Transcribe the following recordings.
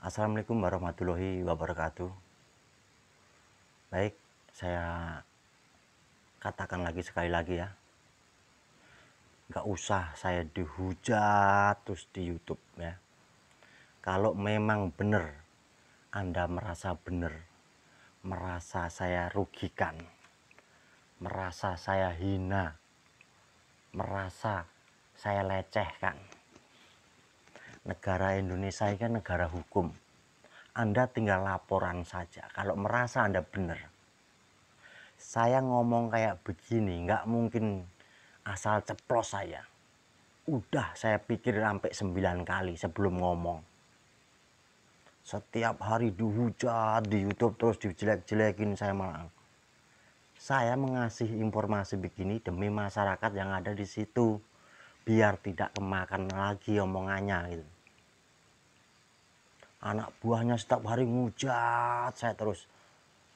Assalamualaikum warahmatullahi wabarakatuh. Baik, saya katakan lagi sekali lagi ya. Nggak usah saya dihujat terus di YouTube ya. Kalau memang benar Anda merasa benar, merasa saya rugikan, merasa saya hina, merasa saya lecehkan. Negara Indonesia ini kan negara hukum. Anda tinggal laporan saja kalau merasa Anda benar. Saya ngomong kayak begini nggak mungkin asal ceplos saya. Udah saya pikir sampai 9 kali sebelum ngomong. Setiap hari dihujat di YouTube terus dijelek-jelekin saya malah. Saya mengasih informasi begini demi masyarakat yang ada di situ biar tidak kemakan lagi omongannya gitu. Anak buahnya setiap hari ngujat saya terus.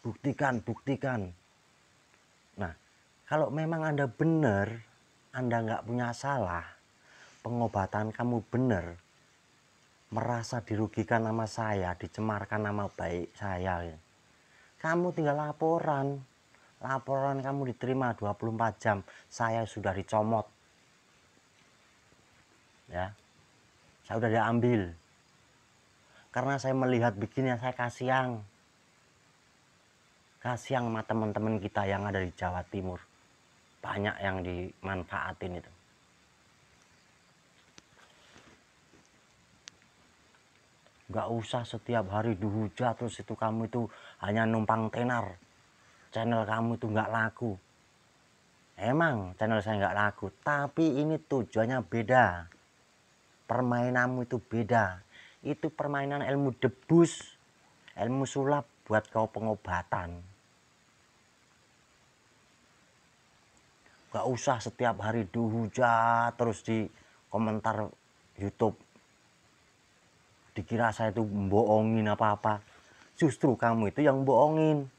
Buktikan, buktikan. Nah, kalau memang Anda benar, Anda nggak punya salah, pengobatan kamu benar, merasa dirugikan nama saya, dicemarkan nama baik saya, kamu tinggal laporan. Laporan kamu diterima 24 jam, saya sudah dicomot. Ya, saya sudah diambil. Karena saya melihat begini, saya kasihan. Kasihan sama teman-teman kita yang ada di Jawa Timur. Banyak yang dimanfaatin itu. Nggak usah setiap hari dihujat terus itu kamu itu hanya numpang tenar. Channel kamu itu nggak laku. Emang channel saya nggak laku, tapi ini tujuannya beda. Permainanmu itu beda. Itu permainan ilmu debus, ilmu sulap buat kau pengobatan. Gak usah setiap hari dihujat terus di komentar YouTube. Dikira saya itu bohongin apa-apa. Justru kamu itu yang bohongin.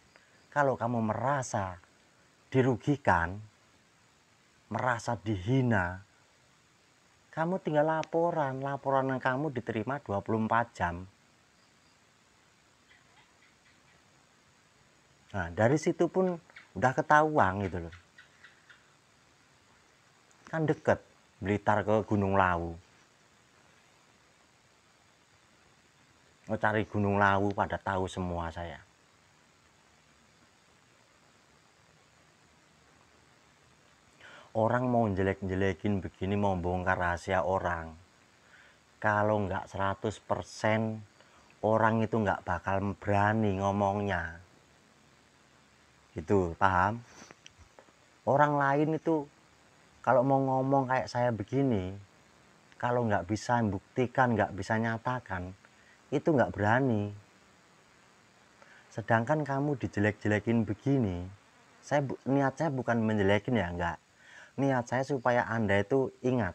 Kalau kamu merasa dirugikan, merasa dihina, kamu tinggal laporan. Laporan kamu diterima 24 jam. Nah, dari situ pun udah ketahuan gitu loh. Kan deket Blitar ke Gunung Lawu. Mau cari Gunung Lawu pada tahu semua saya. Orang mau jelek-jelekin begini, mau bongkar rahasia orang. Kalau nggak 100%, orang itu nggak bakal berani ngomongnya. Gitu, paham? Orang lain itu kalau mau ngomong kayak saya begini, kalau nggak bisa buktikan, nggak bisa nyatakan, itu nggak berani. Sedangkan kamu dijelek-jelekin begini, niat saya bukan menjelekin ya, enggak. Niat saya supaya Anda itu ingat,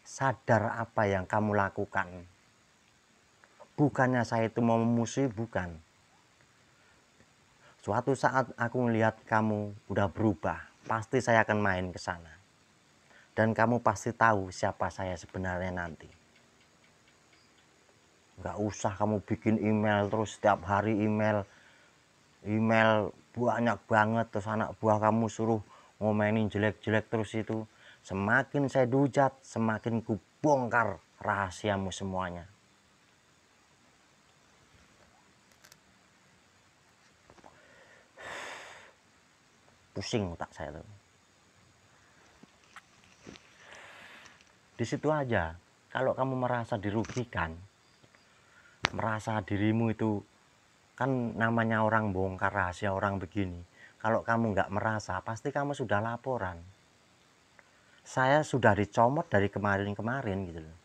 sadar apa yang kamu lakukan. Bukannya saya itu mau memusuhi, bukan. Suatu saat aku melihat kamu udah berubah, pasti saya akan main ke sana. Dan kamu pasti tahu siapa saya sebenarnya nanti. Nggak usah kamu bikin email terus setiap hari email banyak banget, terus anak buah kamu suruh ngomenin jelek-jelek terus itu. Semakin saya dihujat, semakin ku bongkar rahasiamu semuanya. Pusing otak saya tuh. Di situ aja. Kalau kamu merasa dirugikan, merasa dirimu itu kan namanya orang bongkar rahasia orang begini. Kalau kamu nggak merasa, pasti kamu sudah laporan. Saya sudah dicomot dari kemarin-kemarin gitu loh.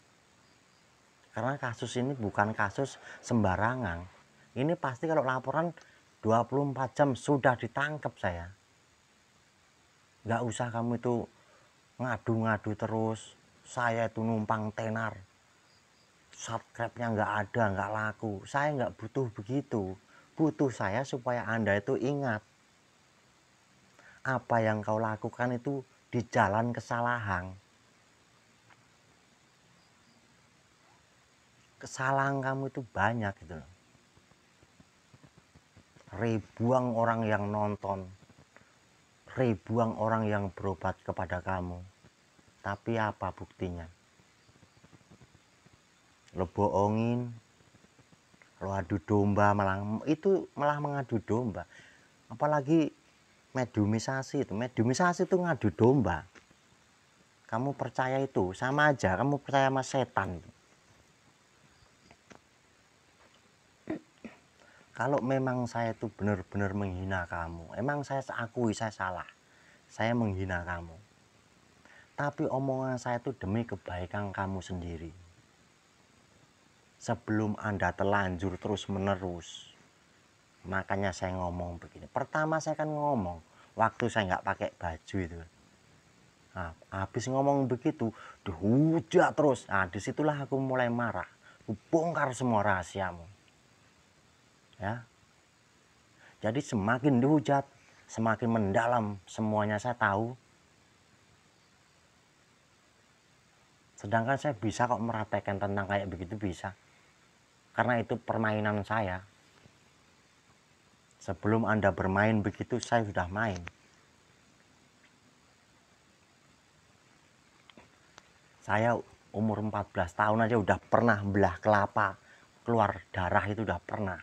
Karena kasus ini bukan kasus sembarangan. Ini pasti kalau laporan 24 jam sudah ditangkap saya. Nggak usah kamu itu ngadu-ngadu terus. Saya itu numpang tenar. Subscribe-nya nggak ada, nggak laku. Saya nggak butuh begitu. Butuh saya supaya Anda itu ingat. Apa yang kau lakukan itu di jalan kesalahan. kesalahan kamu itu banyak gitu loh. Ribuan orang yang nonton, ribuan orang yang berobat kepada kamu, tapi apa buktinya? Lo bohongin, lo adu domba, malah mengadu domba. Apalagi mediumisasi itu ngadu domba. Kamu percaya itu sama aja kamu percaya sama setan. Kalau memang saya itu benar-benar menghina kamu, emang saya akui saya salah, saya menghina kamu, tapi omongan saya itu demi kebaikan kamu sendiri. Sebelum Anda terlanjur terus menerus, makanya saya ngomong begini. Pertama saya kan ngomong waktu saya nggak pakai baju itu. Nah, habis ngomong begitu dihujat terus. Nah, disitulah aku mulai marah. Aku bongkar semua rahasiamu, ya. Jadi semakin dihujat, semakin mendalam semuanya saya tahu. Sedangkan saya bisa kok merapaikan tentang kayak begitu, bisa. Karena itu permainan saya. Sebelum Anda bermain begitu, saya sudah main. Saya umur 14 tahun aja udah pernah belah kelapa, keluar darah itu udah pernah.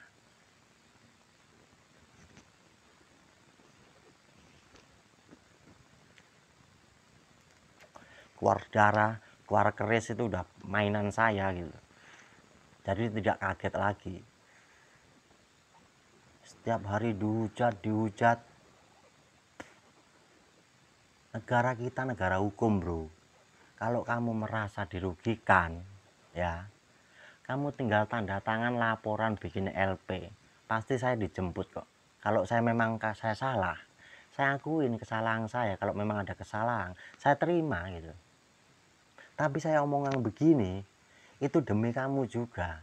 Keluar darah, keluar keris itu udah mainan saya gitu. Jadi tidak kaget lagi. Setiap hari dihujat. Negara kita negara hukum, bro. Kalau kamu merasa dirugikan, ya, kamu tinggal tanda tangan laporan bikin LP. Pasti saya dijemput kok. Kalau saya memang saya salah, saya akuin kesalahan saya. Kalau memang ada kesalahan, saya terima gitu. Tapi saya omongan begini, itu demi kamu juga.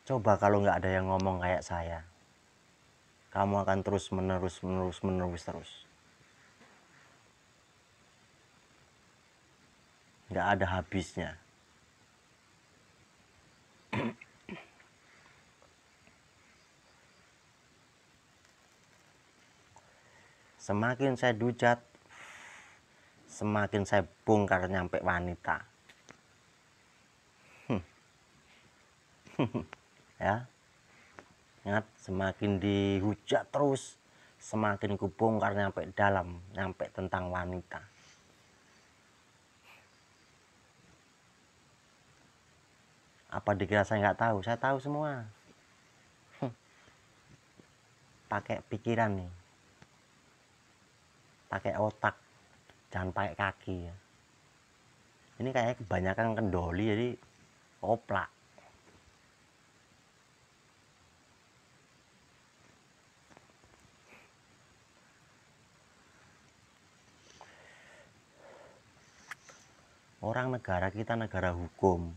Coba kalau nggak ada yang ngomong kayak saya, kamu akan terus menerus terus. Nggak ada habisnya. Semakin saya dujat, semakin saya bongkar nyampe wanita. Ya, ingat, semakin dihujat terus, semakin kubongkar nyampe dalam, nyampe tentang wanita. Apa dikira saya nggak tahu? Saya tahu semua. Pakai pikiran nih, pakai otak, jangan pakai kaki ya. Ini kayaknya kebanyakan kendoli jadi oplak. Orang negara kita negara hukum.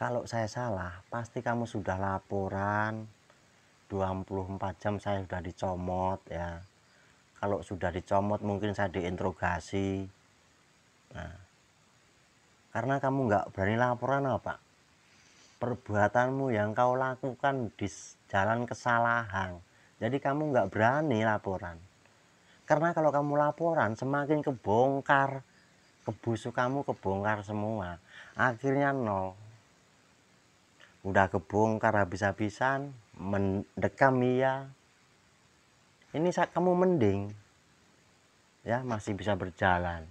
Kalau saya salah, pasti kamu sudah laporan. 24 jam saya sudah dicomot ya. Kalau sudah dicomot mungkin saya diinterogasi. Nah, karena kamu nggak berani laporan apa? Perbuatanmu yang kau lakukan di jalan kesalahan. Jadi kamu nggak berani laporan. Karena kalau kamu laporan semakin kebongkar. Kebusuk kamu kebongkar semua. Akhirnya nol. Udah kebongkar habis-habisan, mendekam ya. Ini saat kamu mending ya masih bisa berjalan.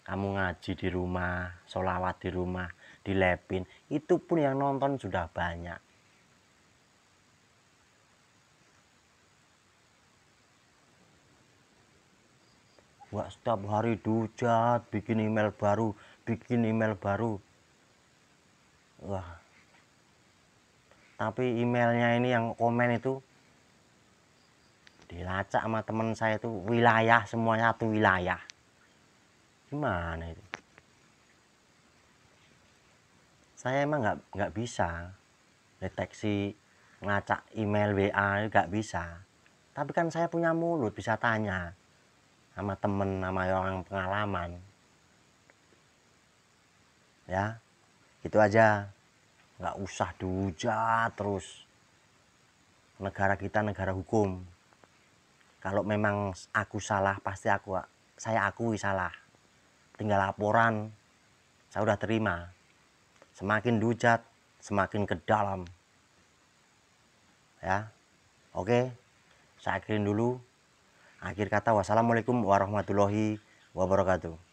Kamu ngaji di rumah, sholawat di rumah, dilepin, itu pun yang nonton sudah banyak. Wah, setiap hari dujat, bikin email baru. Wah, tapi emailnya ini yang komen itu dilacak sama teman saya itu wilayah, semuanya satu wilayah. Gimana itu? Saya emang nggak bisa deteksi ngelacak email WA, nggak bisa. Tapi kan saya punya mulut, bisa tanya. sama temen, sama orang pengalaman. Ya, gitu aja. Nggak usah dihujat terus. Negara kita negara hukum. Kalau memang aku salah, pasti saya akui salah. Tinggal laporan, saya udah terima. Semakin dihujat, semakin ke dalam. Ya, oke. Saya akhirin dulu. Akhir kata, wassalamualaikum warahmatullahi wabarakatuh.